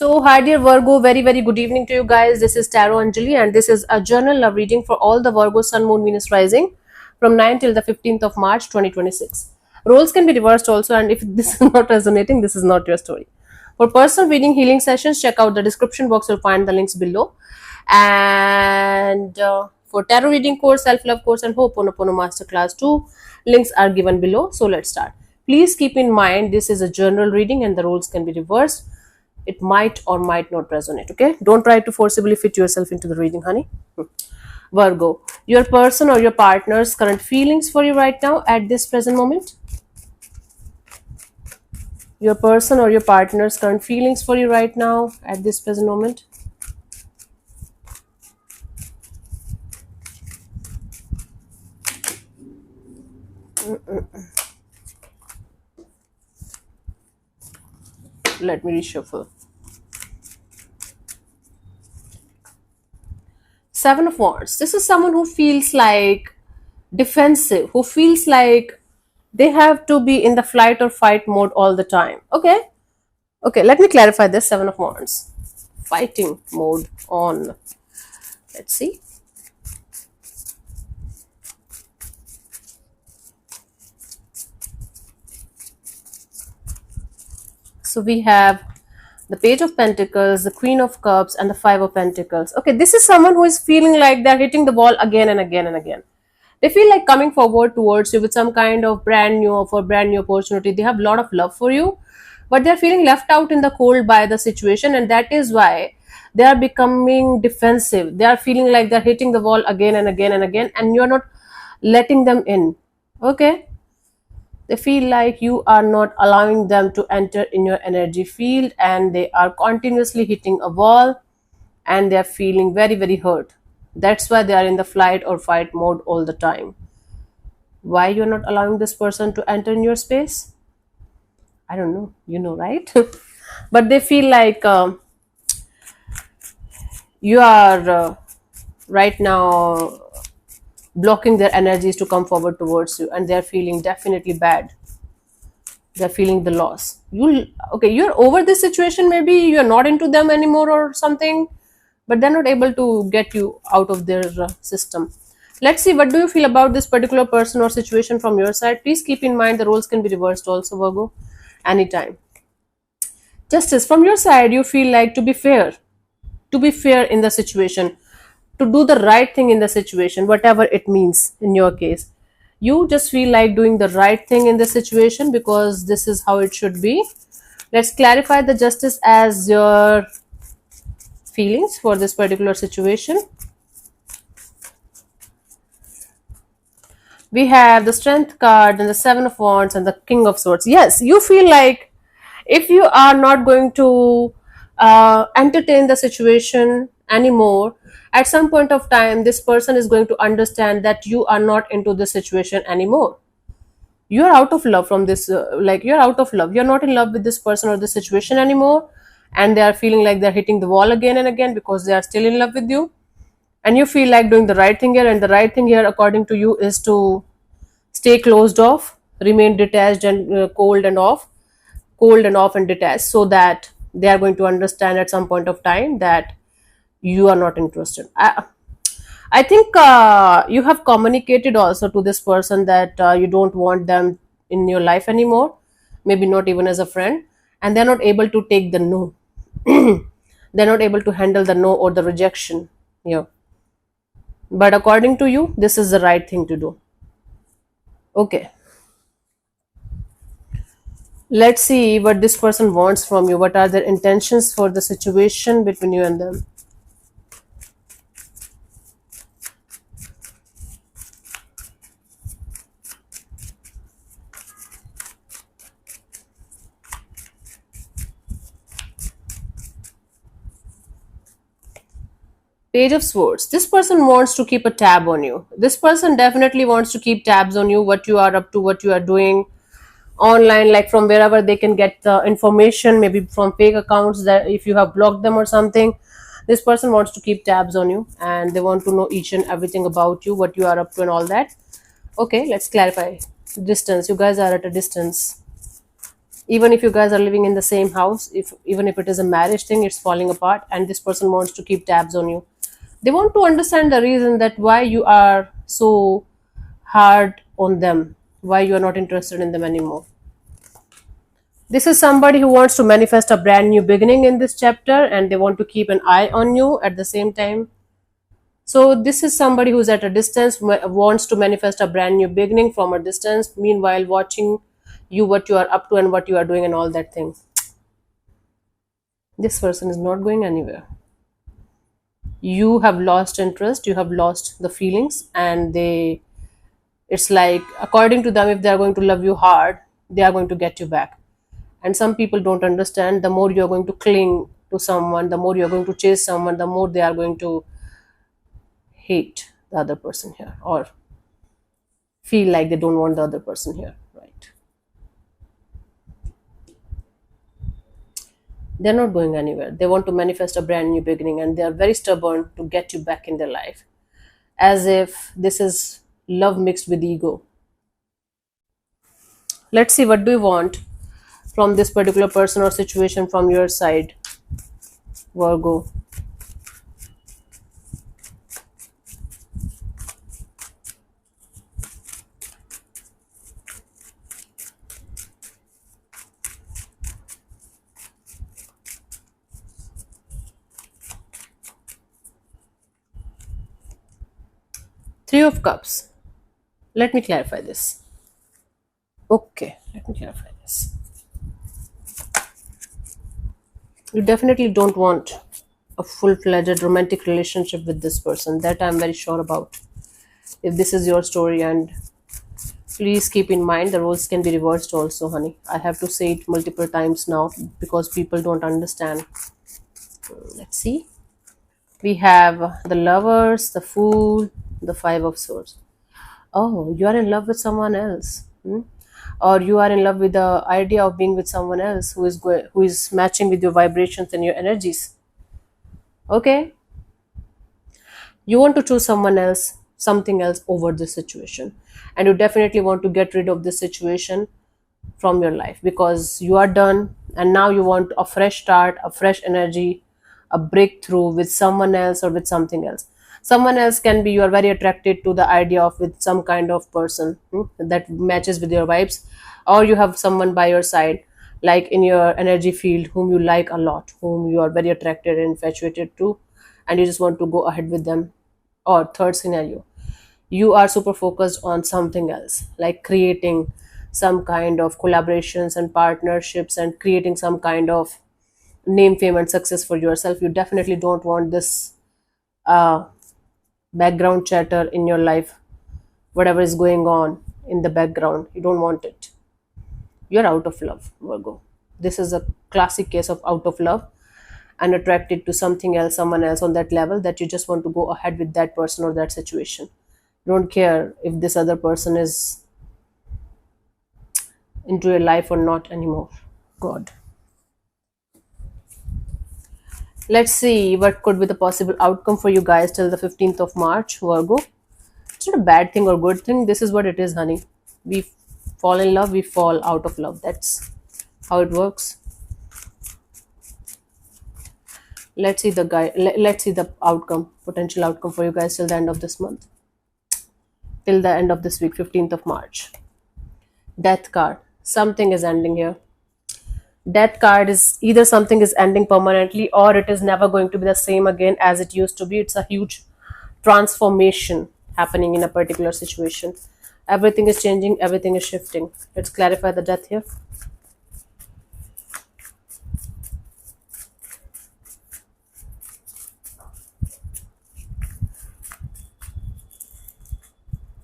So, hi dear Virgo, very good evening to you guys. This is Tarot Anjali, and this is a journal love reading for all the Virgo Sun, Moon, Venus rising from 9 till the 15th of March 2026. Roles can be reversed also, and if this is not resonating, this is not your story. For personal reading healing sessions, check out the description box. You'll find the links below. And for tarot reading course, self love course, and Ho'oponopono masterclass 2, links are given below. So, let's start. Please keep in mind this is a journal reading and the roles can be reversed. It might or might not resonate. Okay, don't try to forcibly fit yourself into the reading, honey. Virgo, your person or your partner's current feelings for you right now at this present moment. Your person or your partner's current feelings for you right now at this present moment. Let me reshuffle. Seven of Wands. This is someone who feels like defensive, who feels like they have to be in the flight or fight mode all the time. Okay, let me clarify this. Seven of Wands. Fighting mode on. Let's see. So we have the Page of Pentacles, the Queen of Cups, and the Five of Pentacles. Okay, this is someone who is feeling like they're hitting the wall again and again and again. They feel like coming forward towards you with some kind of brand new offer, brand new opportunity. They have a lot of love for you, but they're feeling left out in the cold by the situation, and that is why they are becoming defensive. They are feeling like they're hitting the wall again and again and again, and you're not letting them in. Okay, they feel like you are not allowing them to enter in your energy field, and they are continuously hitting a wall, and they are feeling very hurt. That's why they are in the flight or fight mode all the time. Why you're not allowing this person to enter in your space? I don't know. You know, right? But they feel like you are right now blocking their energies to come forward towards you, and they're feeling definitely bad. They're feeling the loss. You're over this situation. Maybe you're not into them anymore or something, but they're not able to get you out of their system. Let's see, what do you feel about this particular person or situation from your side? Please keep in mind the roles can be reversed also, Virgo, anytime. Justice, from your side, you feel like to be fair in the situation, to do the right thing in the situation, whatever it means in your case. You just feel like doing the right thing in the situation because this is how it should be. Let's clarify the Justice as your feelings for this particular situation. We have the Strength card and the Seven of Wands and the King of Swords. Yes, you feel like if you are not going to entertain the situation anymore, at some point of time this person is going to understand that you are not into this situation anymore. You're out of love from this, you're out of love, you're not in love with this person or the situation anymore, and they are feeling like they're hitting the wall again and again because they are still in love with you, and you feel like doing the right thing here, and the right thing here according to you is to stay closed off, remain detached and cold and off and detached, so that they are going to understand at some point of time that you are not interested. I think you have communicated also to this person that you don't want them in your life anymore, maybe not even as a friend, and they're not able to take the no. They're not able to handle the no or the rejection. Yeah. But according to you, this is the right thing to do. Okay. Let's see what this person wants from you. What are their intentions for the situation between you and them? Page of Swords. This person wants to keep a tab on you. This person definitely wants to keep tabs on you, what you are up to, what you are doing online, like from wherever they can get the information, maybe from fake accounts that if you have blocked them or something. This person wants to keep tabs on you, and they want to know each and everything about you, what you are up to and all that. Okay, let's clarify. Distance. You guys are at a distance. Even if you guys are living in the same house, if even if it is a marriage thing, it's falling apart, and this person wants to keep tabs on you. They want to understand the reason that why you are so hard on them, why you are not interested in them anymore. This is somebody who wants to manifest a brand new beginning in this chapter, and they want to keep an eye on you at the same time. So this is somebody who's at a distance, wants to manifest a brand new beginning from a distance, meanwhile watching you, what you are up to and what you are doing and all that thing. This person is not going anywhere. You have lost interest, you have lost the feelings, and it's like, according to them, if they are going to love you hard, they are going to get you back. And some people don't understand, the more you're going to cling to someone, the more you're going to chase someone, the more they are going to hate the other person here, or feel like they don't want the other person here, right? They're not going anywhere. They want to manifest a brand new beginning, and they are very stubborn to get you back in their life, as if this is love mixed with ego. Let's see, what do you want from this particular person or situation from your side, Virgo? Three of Cups. Let me clarify this. Okay, let me clarify this. You definitely don't want a full-fledged romantic relationship with this person. That I'm very sure about. If this is your story, and please keep in mind the roles can be reversed also, honey. I have to say it multiple times now because people don't understand. Let's see. We have the Lovers, the Fool, the Five of Swords. Oh, you are in love with someone else. Or you are in love with the idea of being with someone else who is matching with your vibrations and your energies. Okay, you want to choose someone else, something else over this situation, and you definitely want to get rid of this situation from your life because you are done, and now you want a fresh start, a fresh energy, a breakthrough with someone else or with something else. Someone else can be, you are very attracted to the idea of with some kind of person that matches with your vibes, or you have someone by your side, like in your energy field, whom you like a lot, whom you are very attracted and infatuated to, and you just want to go ahead with them. Or third scenario, you are super focused on something else, like creating some kind of collaborations and partnerships and creating some kind of name, fame, and success for yourself. You definitely don't want this uh, background chatter in your life, whatever is going on in the background. You don't want it. You're out of love, Virgo. This is a classic case of out of love and attracted to something else, someone else on that level, that you just want to go ahead with that person or that situation. Don't care if this other person is into your life or not anymore. God. Let's see what could be the possible outcome for you guys till the 15th of March, Virgo. It's not a bad thing or good thing. This is what it is, honey. We fall in love, we fall out of love. That's how it works. Let's see the guy. Let's see the outcome, potential outcome for you guys till the end of this month, till the end of this week, 15th of March. Death card. Something is ending here. Death card is either something is ending permanently or it is never going to be the same again as it used to be. It's a huge transformation happening in a particular situation. Everything is changing, everything is shifting. Let's clarify the death here.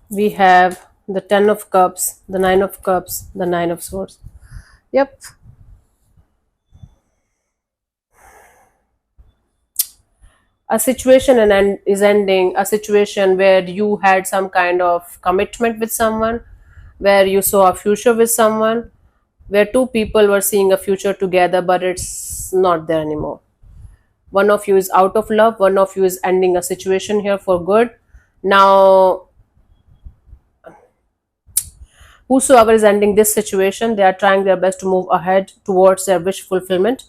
We have the 10 of Cups, the 9 of Cups, the 9 of Swords. Yep. A situation is ending, a situation where you had some kind of commitment with someone, where you saw a future with someone, where two people were seeing a future together, but it's not there anymore. One of you is out of love, one of you is ending a situation here for good. Now Whosoever is ending this situation, they are trying their best to move ahead towards their wish fulfillment,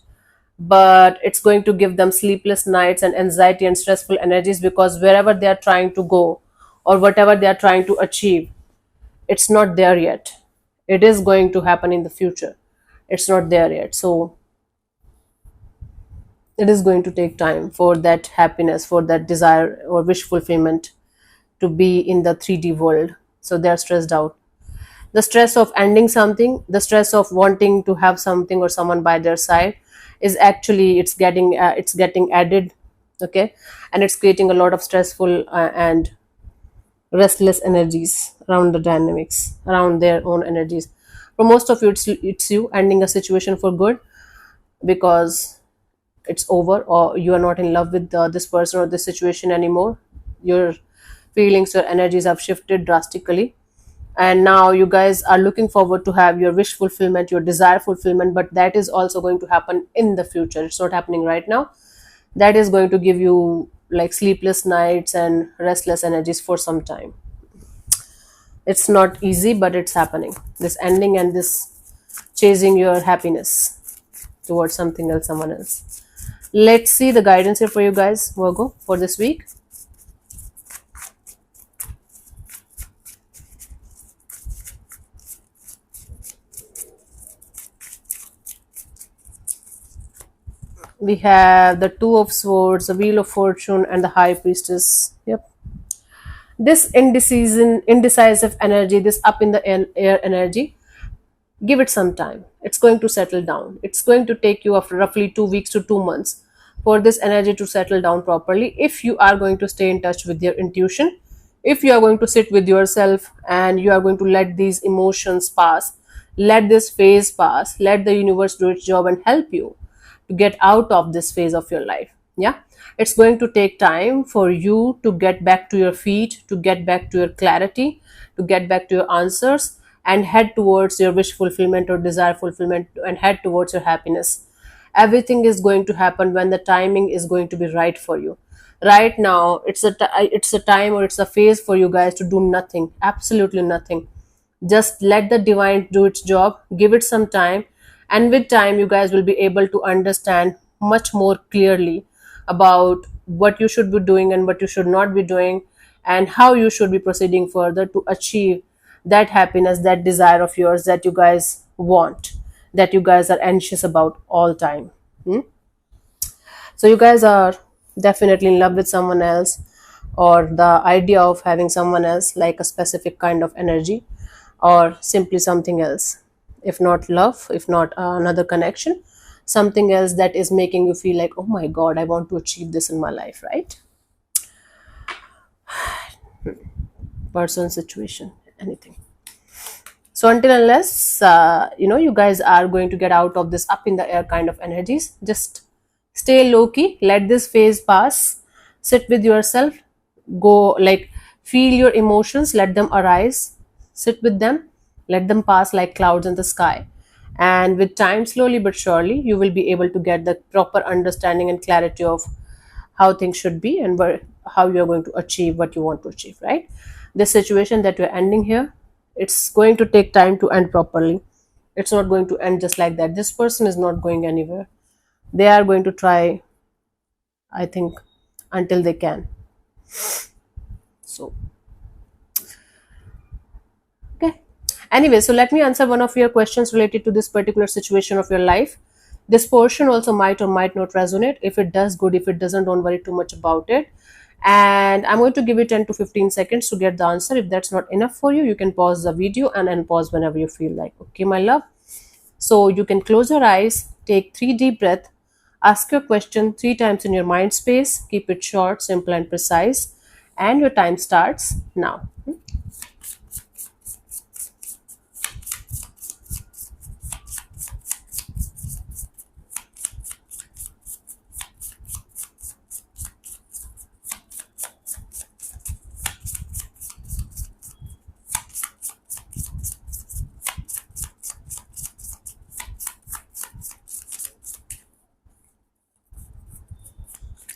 but it's going to give them sleepless nights and anxiety and stressful energies, because wherever they are trying to go or whatever they are trying to achieve, it's not there yet. It is going to happen in the future. It's not there yet. So it is going to take time for that happiness, for that desire or wish fulfillment to be in the 3D world. So they are stressed out. The stress of ending something, the stress of wanting to have something or someone by their side, is actually it's getting added, okay, and it's creating a lot of stressful and restless energies around the dynamics, around their own energies. For most of you, it's you ending a situation for good, because it's over, or you are not in love with this person or this situation anymore. Your feelings, your energies have shifted drastically, and now you guys are looking forward to have your wish fulfillment, your desire fulfillment, but that is also going to happen in the future. It's not happening right now. That is going to give you like sleepless nights and restless energies for some time. It's not easy, but it's happening, this ending and this chasing your happiness towards something else, someone else. Let's see the guidance here for you guys, Virgo, for this week. We have the Two of Swords, the Wheel of Fortune, and the High Priestess. Yep. This indecisive energy, this up in the air energy, give it some time. It's going to settle down. It's going to take you after roughly 2 weeks to 2 months for this energy to settle down properly. If you are going to stay in touch with your intuition, if you are going to sit with yourself and you are going to let these emotions pass, let this phase pass, let the universe do its job and help you to get out of this phase of your life. Yeah, it's going to take time for you to get back to your feet, to get back to your clarity, to get back to your answers, and head towards your wish fulfillment or desire fulfillment, and head towards your happiness. Everything is going to happen when the timing is going to be right for you. Right now it's a time, or it's a phase for you guys to do nothing, absolutely nothing. Just let the divine do its job, give it some time, and with time you guys will be able to understand much more clearly about what you should be doing and what you should not be doing, and how you should be proceeding further to achieve that happiness, that desire of yours that you guys want, that you guys are anxious about all time. Hmm? So you guys are definitely in love with someone else, or the idea of having someone else, like a specific kind of energy, or simply something else. If not love, if not another connection, something else that is making you feel like, oh my god, I want to achieve this in my life, right? Person, situation, anything. So until unless you guys are going to get out of this up in the air kind of energies, just stay low key, let this phase pass, sit with yourself, go like feel your emotions, let them arise, sit with them, let them pass like clouds in the sky. And with time, slowly but surely, you will be able to get the proper understanding and clarity of how things should be, and how you are going to achieve what you want to achieve, right? This situation that you're ending here, it's going to take time to end properly. It's not going to end just like that. This person is not going anywhere. They are going to try, I think, until they can. So okay, anyway, so let me answer one of your questions related to this particular situation of your life. This portion also might or might not resonate. If it does, good. If it doesn't, don't worry too much about it. And I'm going to give you 10 to 15 seconds to get the answer. If that's not enough for you, you can pause the video and unpause whenever you feel like. Okay, my love. So you can close your eyes, take 3 deep breaths, ask your question 3 times in your mind space. Keep it short, simple, and precise. And your time starts now.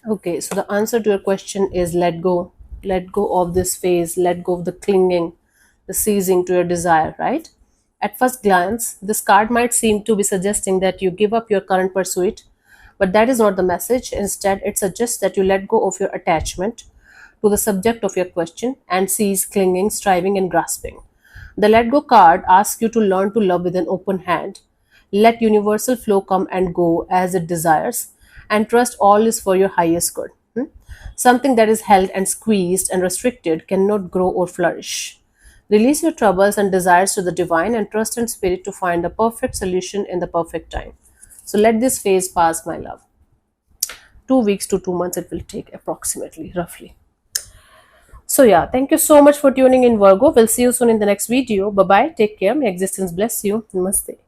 Okay, so the answer to your question is let go. Let go of this phase, let go of the clinging, the ceasing to your desire, right? At first glance, this card might seem to be suggesting that you give up your current pursuit, but that is not the message. Instead, it suggests that you let go of your attachment to the subject of your question and cease clinging, striving, and grasping. The let go card asks you to learn to love with an open hand, let universal flow come and go as it desires, and trust all is for your highest good. Something that is held and squeezed and restricted cannot grow or flourish. Release your troubles and desires to the divine and trust in spirit to find the perfect solution in the perfect time. So let this phase pass, my love. 2 weeks to 2 months it will take approximately, roughly. So yeah, thank you so much for tuning in, Virgo. We'll see you soon in the next video. Bye bye. Take care. May existence bless you. Namaste.